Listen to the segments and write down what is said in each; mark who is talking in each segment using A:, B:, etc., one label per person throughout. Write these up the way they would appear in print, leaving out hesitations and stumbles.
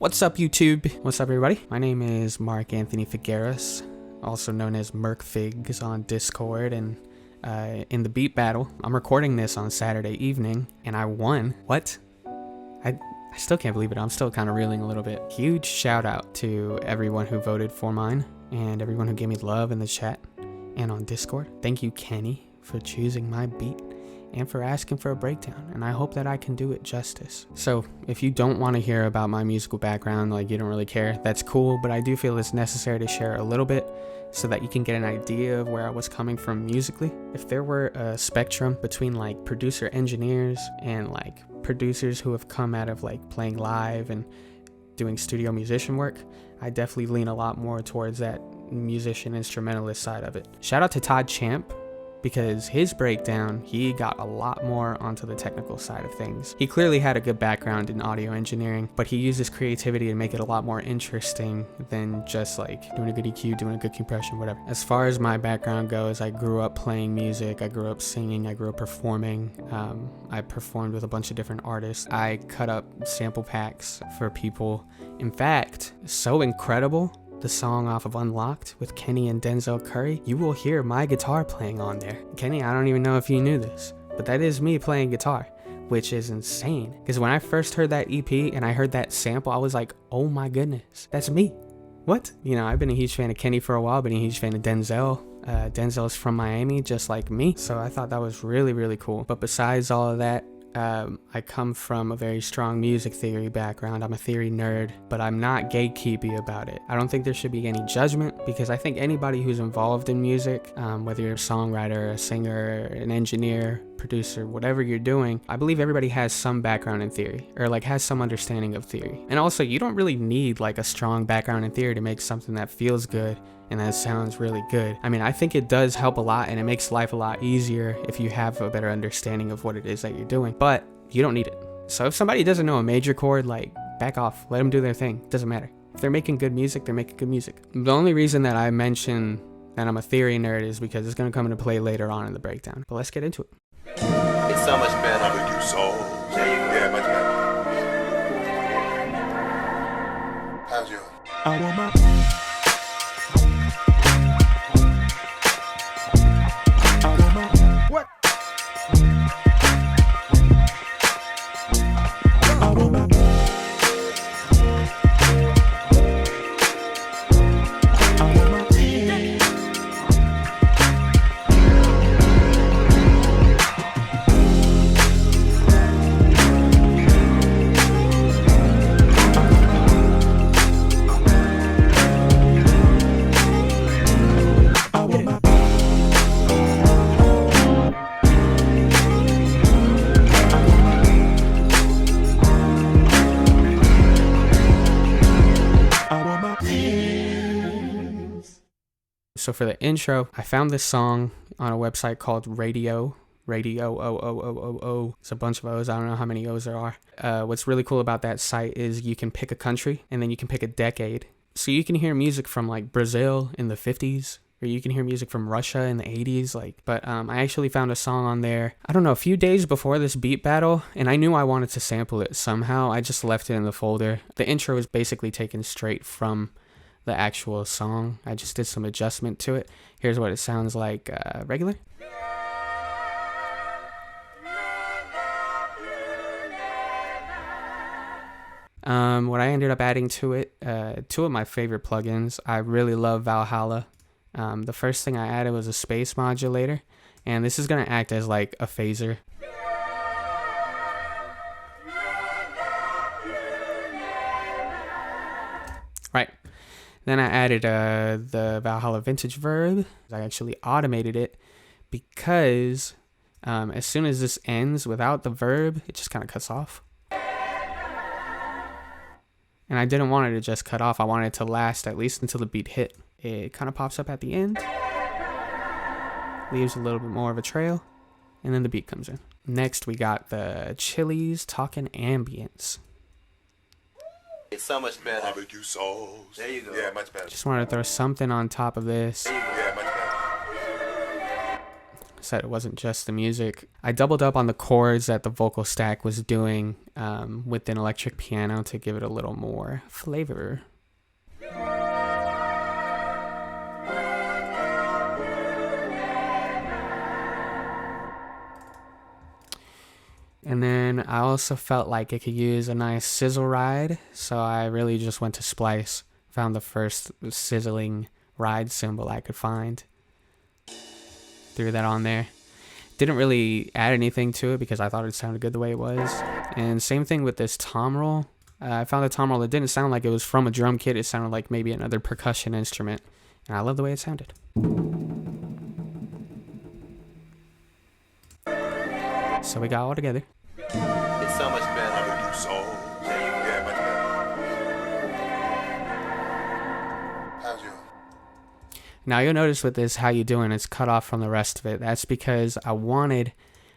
A: What's up, YouTube? What's up, everybody? My name is Mark Anthony Figueras, also known as Merkfigs on Discord, and in the beat battle, I'm recording this on Saturday evening, and I won. What? I still can't believe it. I'm still kind of reeling a little bit. Huge shout out to everyone who voted for mine, and everyone who gave me love in the chat and on Discord. Thank you, Kenny, for choosing my beat and for asking for a breakdown, and I hope that I can do it justice. So if you don't want to hear about my musical background, like you don't really care, that's cool, but I do feel it's necessary to share a little bit so that you can get an idea of where I was coming from musically. If there were a spectrum between like producer engineers and like producers who have come out of like playing live and doing studio musician work, I definitely lean a lot more towards that musician instrumentalist side of it. Shout out to Todd Champ, because his breakdown, he got a lot more onto the technical side of things. He clearly had a good background in audio engineering, but he used his creativity to make it a lot more interesting than just like doing a good EQ, doing a good compression, whatever. As far as my background goes, I grew up playing music, I grew up singing, I grew up performing. I performed with a bunch of different artists. I cut up sample packs for people. In fact, so incredible, the song off of Unlocked with Kenny and Denzel Curry, you will hear my guitar playing on there. Kenny, I don't even know if you knew this, but that is me playing guitar, which is insane. Because when I first heard that EP and I heard that sample, I was like, oh my goodness, that's me. What? You know, I've been a huge fan of Kenny for a while, been a huge fan of Denzel. Denzel's from Miami, just like me. So I thought that was really, really cool. But besides all of that, I come from a very strong music theory background. I'm a theory nerd, but I'm not gatekeepy about it. I don't think there should be any judgment, because I think anybody who's involved in music, whether you're a songwriter, a singer, an engineer, producer, whatever you're doing, I believe everybody has some background in theory, or like has some understanding of theory. And also, you don't really need like a strong background in theory to make something that feels good and that sounds really good. I mean, I think it does help a lot, and it makes life a lot easier if you have a better understanding of what it is that you're doing, but you don't need it. So if somebody doesn't know a major chord, like, back off, let them do their thing. It doesn't matter. If they're making good music, they're making good music. The only reason that I mention that I'm a theory nerd is because it's gonna come into play later on in the breakdown. But let's get into it.
B: It's so much better.
C: How do you soul?
B: There you go.
C: Yeah, much better. How's yours?
D: I want my what? I want my
A: So for the intro, I found this song on a website called Radio O. It's a bunch of O's. I don't know how many O's there are. What's really cool about that site is you can pick a country and then you can pick a decade. So you can hear music from like Brazil in the 50s, or you can hear music from Russia in the 80s. But I actually found a song on there, I don't know, a few days before this beat battle, and I knew I wanted to sample it somehow. I just left it in the folder. The intro is basically taken straight from the actual song. I just did some adjustment to it. Here's what it sounds like regular. What I ended up adding to it, two of my favorite plugins. I really love Valhalla. The first thing I added was a space modulator, and this is going to act as like a phaser. Right. Then I added the Valhalla vintage verb. I actually automated it because as soon as this ends without the verb, it just kind of cuts off. And I didn't want it to just cut off. I wanted it to last at least until the beat hit. It kind of pops up at the end, leaves a little bit more of a trail, and then the beat comes in. Next, we got the Chili's Talking Ambience.
B: It's so much better.
C: Barbecue sauce.
B: There you go.
C: Yeah, much better.
A: Just wanted to throw something on top of this.
C: Yeah, much better.
A: so it wasn't just the music. I doubled up on the chords that the vocal stack was doing with an electric piano to give it a little more flavor. And then I also felt like it could use a nice sizzle ride, so I really just went to Splice, found the first sizzling ride cymbal I could find, threw that on there. Didn't really add anything to it because I thought it sounded good the way it was. And same thing with this tom roll. I found a tom roll that didn't sound like it was from a drum kit. It sounded like maybe another percussion instrument, and I love the way it sounded. So we got all together.
B: It's so much better.
C: Under new soul. Yeah, much better. How's yours?
A: Now you'll notice with this "How You Doing" it's cut off from the rest of it. That's because I wanted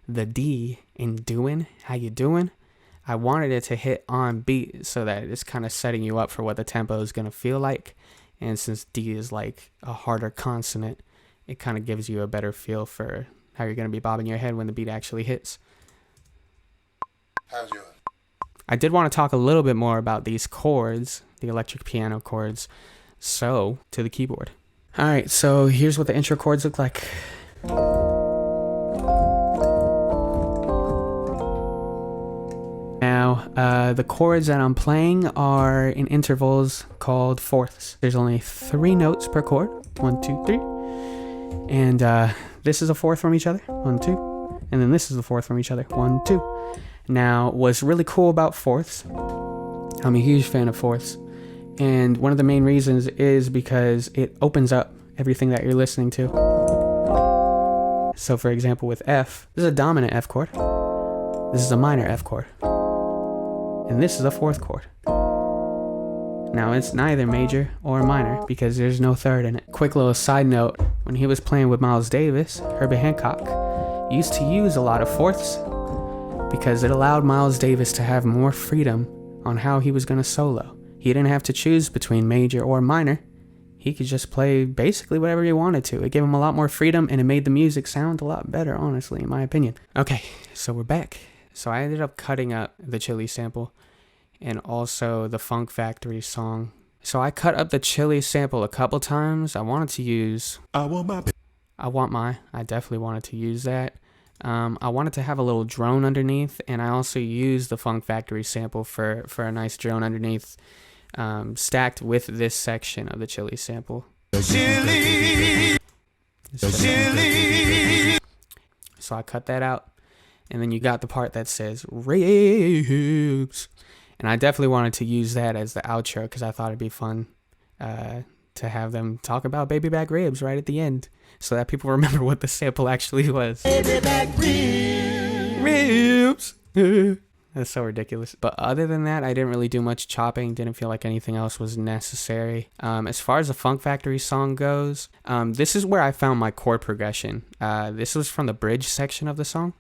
A: the D in "doing," "how you doing," I wanted it to hit on beat so that it's kind of setting you up for what the tempo is going to feel like. And since D is like a harder consonant, it kind of gives you a better feel for how you're going to be bobbing your head when the beat actually hits.
C: How's yours?
A: I did want to talk a little bit more about these chords, the electric piano chords. So, to the keyboard. All right, so here's what the intro chords look like. Now, the chords that I'm playing are in intervals called fourths. There's only 3 notes per chord. 1, 2, 3. And this is a fourth from each other. 1, 2. And then this is the fourth from each other. 1, 2. Now, what's really cool about fourths, I'm a huge fan of fourths. And one of the main reasons is because it opens up everything that you're listening to. So for example, with F, this is a dominant F chord. This is a minor F chord. And this is a fourth chord. Now it's neither major or minor because there's no third in it. Quick little side note, when he was playing with Miles Davis, Herbie Hancock used to use a lot of fourths because it allowed Miles Davis to have more freedom on how he was going to solo. He didn't have to choose between major or minor. He could just play basically whatever he wanted to. It gave him a lot more freedom and it made the music sound a lot better, honestly, in my opinion. Okay, so we're back. So I ended up cutting up the Chili sample and also the Funk Factory song. So I cut up the Chili sample a couple times. I wanted to use I definitely wanted to use that. I wanted to have a little drone underneath, and I also used the Funk Factory sample for a nice drone underneath, stacked with this section of the Chili sample. Chili. So I cut that out, and then you got the part that says ribs, and I definitely wanted to use that as the outro because I thought it'd be fun to have them talk about baby back ribs right at the end, so that people remember what the sample actually was. Baby back ribs. That's so ridiculous. But other than that, I didn't really do much chopping. Didn't feel like anything else was necessary. As far as the Funk Factory song goes, this is where I found my chord progression. This was from the bridge section of the song.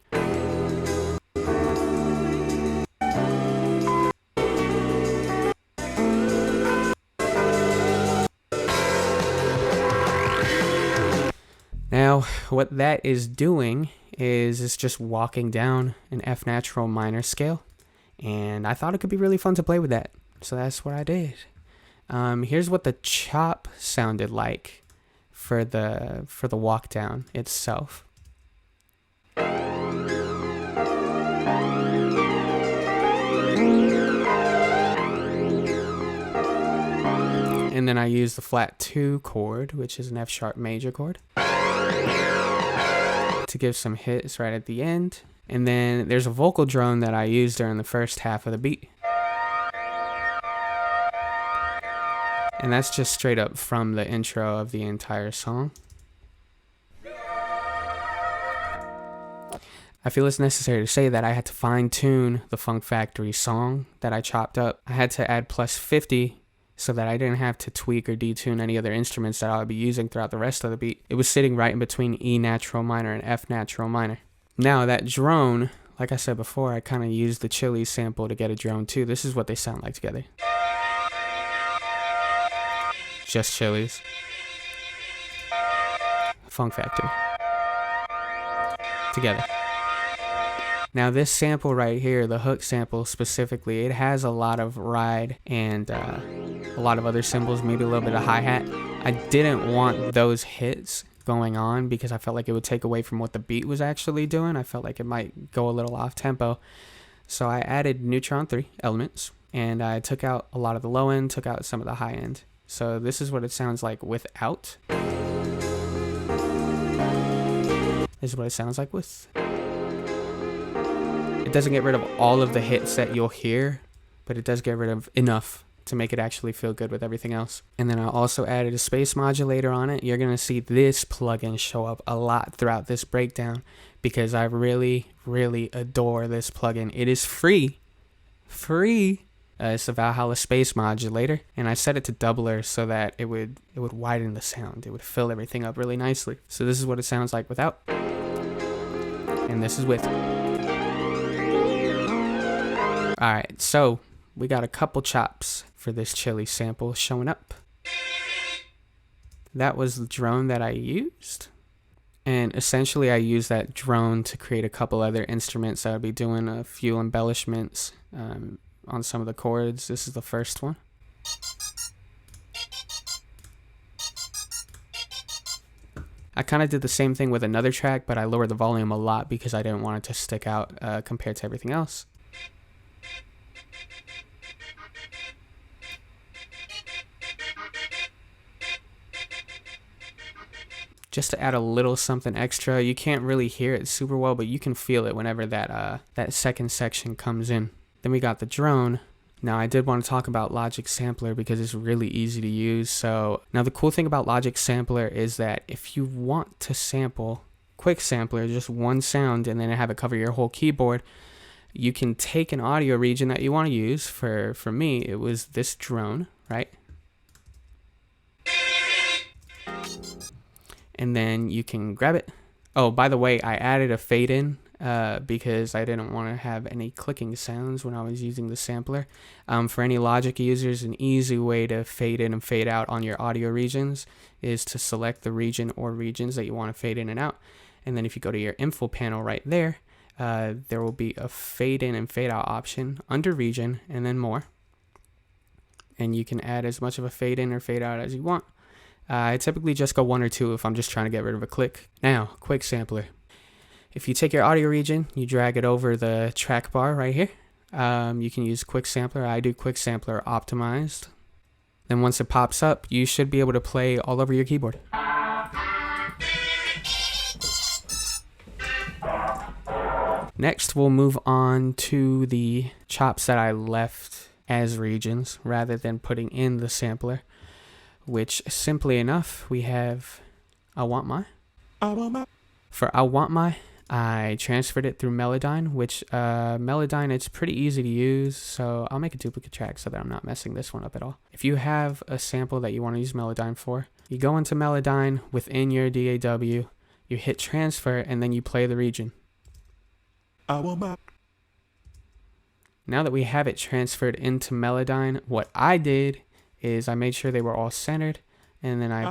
A: Now, what that is doing is it's just walking down an F natural minor scale, and I thought it could be really fun to play with that, so that's what I did. Here's what the chop sounded like for the walk down itself. And then I used the flat 2 chord, which is an F sharp major chord, to give some hits right at the end. And then there's a vocal drone that I used during the first half of the beat. And that's just straight up from the intro of the entire song. I feel it's necessary to say that I had to fine tune the Funk Factory song that I chopped up. I had to add plus 50 so that I didn't have to tweak or detune any other instruments that I would be using throughout the rest of the beat. It was sitting right in between E natural minor and F natural minor. Now that drone, like I said before, I kind of used the Chili sample to get a drone too. This is what they sound like together. Just Chili's. Funk Factory. together. Now this sample right here, the hook sample specifically, it has a lot of ride and a lot of other cymbals, maybe a little bit of hi-hat. I didn't want those hits going on because I felt like it would take away from what the beat was actually doing. I felt like it might go a little off tempo. So I added Neutron 3 elements and I took out a lot of the low end, took out some of the high end. So this is what it sounds like without. This is what it sounds like with. It doesn't get rid of all of the hits that you'll hear, but it does get rid of enough to make it actually feel good with everything else. And then I also added a space modulator on it. You're going to see this plugin show up a lot throughout this breakdown because I really, really adore this plugin. It is free. It's the Valhalla space modulator, and I set it to doubler so that it would widen the sound. It would fill everything up really nicely. So this is what it sounds like without, and this is with. All right, so we got a couple chops for this chili sample showing up. That was the drone that I used. And essentially I used that drone to create a couple other instruments. I would be doing a few embellishments on some of the chords. This is the first one. I kind of did the same thing with another track, but I lowered the volume a lot because I didn't want it to stick out compared to everything else. Just to add a little something extra. You can't really hear it super well, but you can feel it whenever that second section comes in. Then we got the drone. Now I did want to talk about Logic Sampler because it's really easy to use. So now the cool thing about Logic Sampler is that if you want to sample quick sampler, just one sound, and then have it cover your whole keyboard, you can take an audio region that you want to use. For me, it was this drone, right? And then you can grab it. Oh, by the way, I added a fade in because I didn't want to have any clicking sounds when I was using the sampler. For any Logic users, an easy way to fade in and fade out on your audio regions is to select the region or regions that you want to fade in and out. And then if you go to your info panel right there, there will be a fade in and fade out option under region and then more. And you can add as much of a fade in or fade out as you want. I typically just go 1 or 2 if I'm just trying to get rid of a click. Now, quick sampler. If you take your audio region, you drag it over the track bar right here. You can use quick sampler. I do quick sampler optimized. Then once it pops up, you should be able to play all over your keyboard. Next, we'll move on to the chops that I left as regions rather than putting in the sampler, which simply enough, we have I Want My. For I Want My, I transferred it through Melodyne, which Melodyne, it's pretty easy to use, so I'll make a duplicate track so that I'm not messing this one up at all. If you have a sample that you want to use Melodyne for, you go into Melodyne within your DAW, you hit transfer, and then you play the region. Now that we have it transferred into Melodyne, what I did is I made sure they were all centered, and then I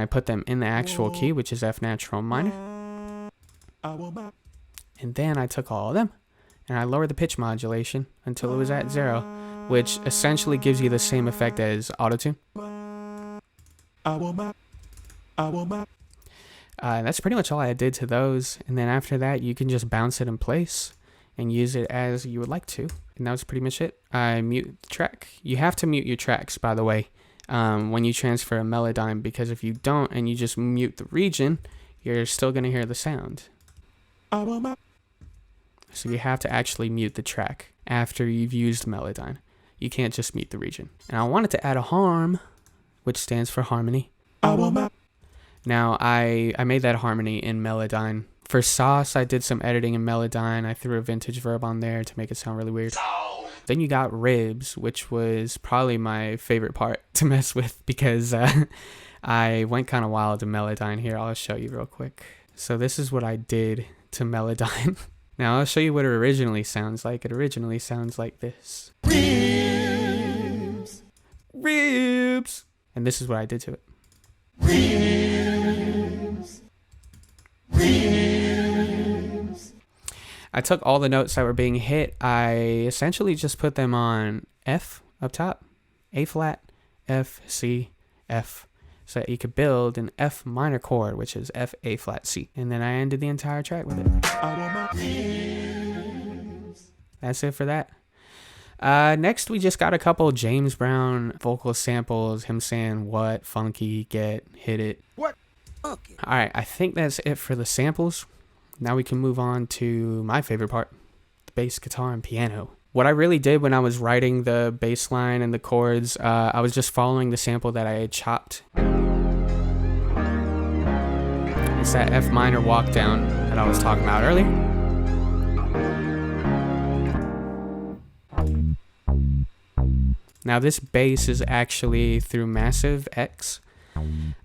A: put them in the actual key, which is F natural minor. And then I took all of them and I lowered the pitch modulation until it was at 0, which essentially gives you the same effect as autotune. That's pretty much all I did to those, and then after that you can just bounce it in place and use it as you would like to. And that was pretty much it. I mute the track. You have to mute your tracks, by the way, when you transfer a Melodyne, because if you don't and you just mute the region, you're still going to hear the sound. So you have to actually mute the track after you've used Melodyne. You can't just mute the region. And I wanted to add a harm, which stands for harmony. Now, I made that harmony in Melodyne. For Sauce, I did some editing in Melodyne. I threw a vintage verb on there to make it sound really weird. Then you got Ribs, which was probably my favorite part to mess with because I went kind of wild to Melodyne here. I'll show you real quick. So this is what I did to Melodyne. Now I'll show you what it originally sounds like. It originally sounds like this. Ribs. Ribs. And this is what I did to it. Ribs. Ribs. I took all the notes that were being hit. I essentially just put them on F up top, A flat, F, C, F, so that you could build an F minor chord, which is F, A flat, C. And then I ended the entire track with it. That's it for that. Next, we just got a couple James Brown vocal samples, him saying what, funky, get, hit it.
D: What?
A: Okay. All right, I think that's it for the samples. Now we can move on to my favorite part, the bass, guitar, and piano. What I really did when I was writing the bass line and the chords, I was just following the sample that I had chopped. It's that F minor walk down that I was talking about earlier. Now this bass is actually through Massive X.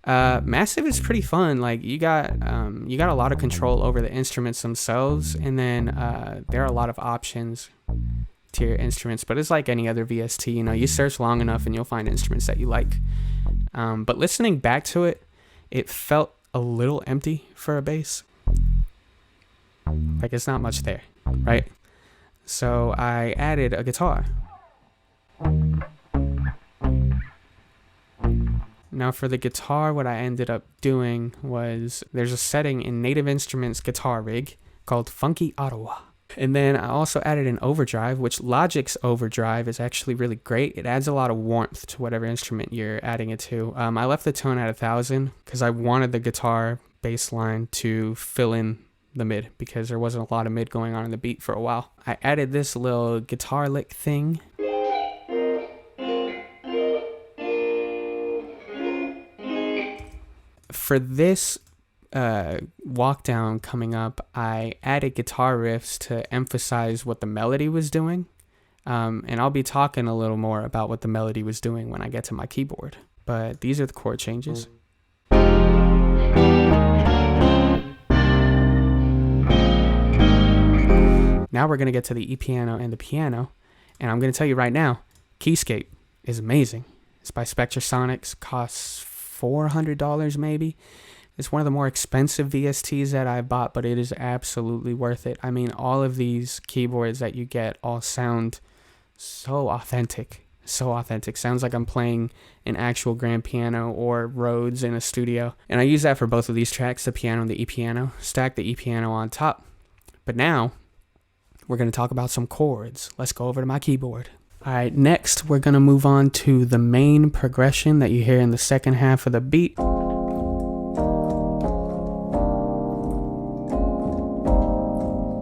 A: Massive is pretty fun. Like you got a lot of control over the instruments themselves, and then there are a lot of options to your instruments, but it's like any other VST. You know, you search long enough and you'll find instruments that you like. But listening back to it, it felt a little empty for a bass. Like it's not much there, right? So I added a guitar. Now for the guitar, what I ended up doing was there's a setting in Native Instruments guitar rig called Funky Ottawa. And then I also added an overdrive, which Logic's overdrive is actually really great. It adds a lot of warmth to whatever instrument you're adding it to. I left the tone at 1,000 because I wanted the guitar bass line to fill in the mid because there wasn't a lot of mid going on in the beat for a while. I added this little guitar lick thing. For this walk down coming up, I added guitar riffs to emphasize what the melody was doing. And I'll be talking a little more about what the melody was doing when I get to my keyboard. But these are the chord changes. Now we're going to get to the E-piano and the piano. And I'm going to tell you right now, Keyscape is amazing. It's by Spectrasonics, costs $400 maybe. It's one of the more expensive VSTs that I bought, but it is absolutely worth it. I mean, all of these keyboards that you get all sound so authentic. So authentic. Sounds like I'm playing an actual grand piano or Rhodes in a studio. And I use that for both of these tracks, the piano and the E-piano. Stack the E-piano on top. But now, we're going to talk about some chords. Let's go over to my keyboard. All right, next we're going to move on to the main progression that you hear in the second half of the beat.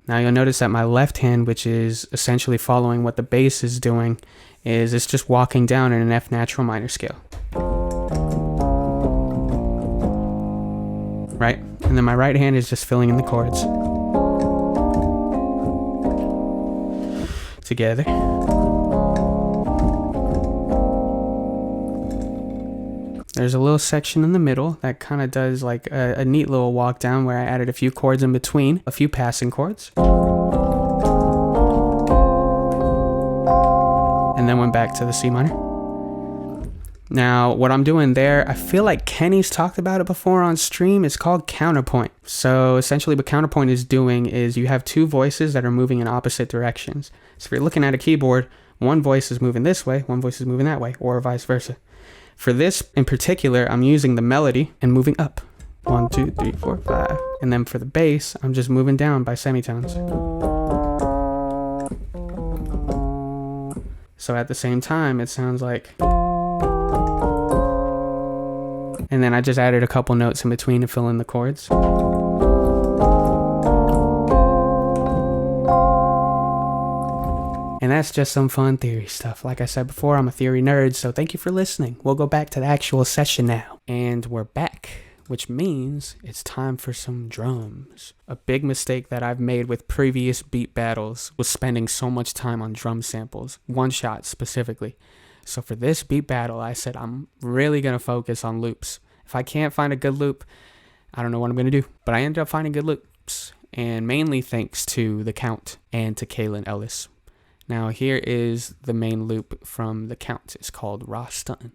A: Now you'll notice that my left hand, which is essentially following what the bass is doing, is it's just walking down in an F natural minor scale. Right? And then my right hand is just filling in the chords together. There's a little section in the middle that kind of does like a neat little walk down where I added a few chords in between, a few passing chords. And then went back to the C minor. Now, what I'm doing there, I feel like Kenny's talked about it before on stream. It's called counterpoint. So essentially what counterpoint is doing is you have two voices that are moving in opposite directions. So if you're looking at a keyboard, one voice is moving this way, one voice is moving that way, or vice versa. For this in particular, I'm using the melody and moving up. 1, 2, 3, 4, 5. And then for the bass, I'm just moving down by semitones. So at the same time, it sounds like... And then I just added a couple notes in between to fill in the chords. And that's just some fun theory stuff. Like I said before, I'm a theory nerd, so thank you for listening. We'll go back to the actual session now. And we're back, which means it's time for some drums. A big mistake that I've made with previous beat battles was spending so much time on drum samples, one shot specifically. So for this beat battle, I said I'm really going to focus on loops. If I can't find a good loop, I don't know what I'm going to do. But I ended up finding good loops, and mainly thanks to The Count and to Kaylin Ellis. Now here is the main loop from The Count. It's called Raw Stuntin'.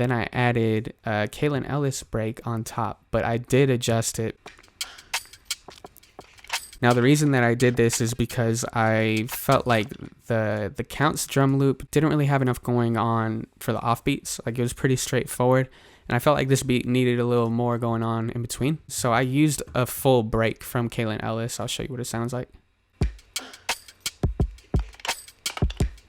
A: Then I added a Kalen Ellis break on top, but I did adjust it. Now the reason that I did this is because I felt like the counts drum loop didn't really have enough going on for the offbeats. Like it was pretty straightforward. And I felt like this beat needed a little more going on in between. So I used a full break from Kalen Ellis. I'll show you what it sounds like.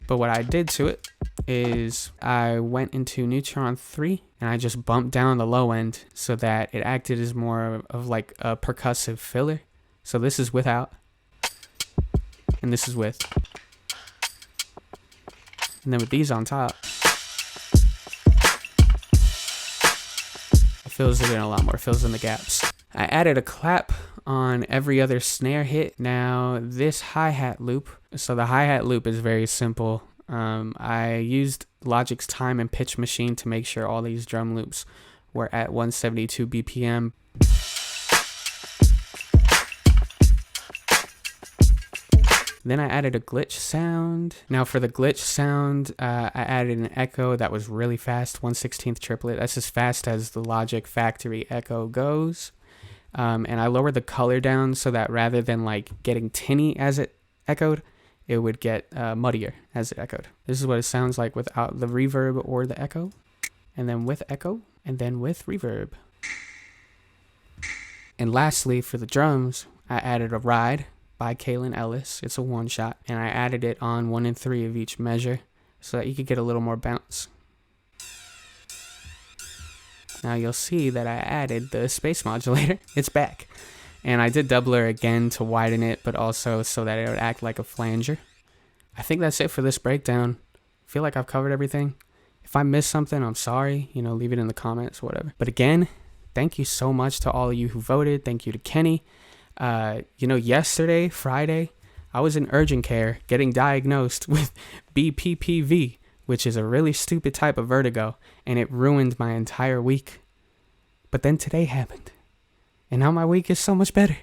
A: But what I did to it is I went into Neutron 3 and I just bumped down the low end so that it acted as more of like a percussive filler. So this is without, and this is with. And then with these on top, it fills it in a lot more, fills in the gaps. I added a clap on every other snare hit. Now this hi-hat loop, so the hi-hat loop is very simple. I used Logic's time and pitch machine to make sure all these drum loops were at 172 BPM. Then I added a glitch sound. Now for the glitch sound, I added an echo that was really fast, 1/16 triplet. That's as fast as the Logic factory echo goes. And I lowered the color down so that rather than like getting tinny as it echoed, it would get muddier as it echoed. This is what it sounds like without the reverb or the echo. And then with echo, and then with reverb. And lastly, for the drums, I added a ride by Kalen Ellis. It's a one shot, and I added it on 1 and 3 of each measure so that you could get a little more bounce. Now you'll see that I added the space modulator. It's back. And I did doubler again to widen it, but also so that it would act like a flanger. I think that's it for this breakdown. I feel like I've covered everything. If I missed something, I'm sorry. Leave it in the comments, whatever. But again, thank you so much to all of you who voted. Thank you to Kenny. Yesterday, Friday, I was in urgent care getting diagnosed with BPPV, which is a really stupid type of vertigo, and it ruined my entire week. But then today happened, and now my week is so much better.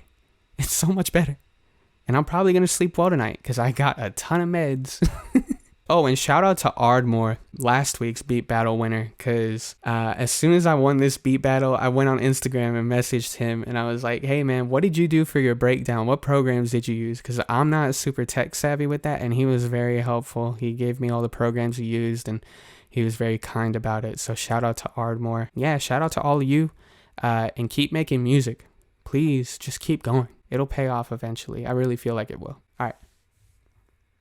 A: It's so much better. And I'm probably going to sleep well tonight because I got a ton of meds. Oh, and shout out to Ardmore, last week's beat battle winner, because as soon as I won this beat battle, I went on Instagram and messaged him, and I was like, hey man, what did you do for your breakdown? What programs did you use? Because I'm not super tech savvy with that, and he was very helpful. He gave me all the programs he used, and he was very kind about it. So shout out to Ardmore. Yeah, shout out to all of you, and keep making music. Please, just keep going. It'll pay off eventually. I really feel like it will. All right.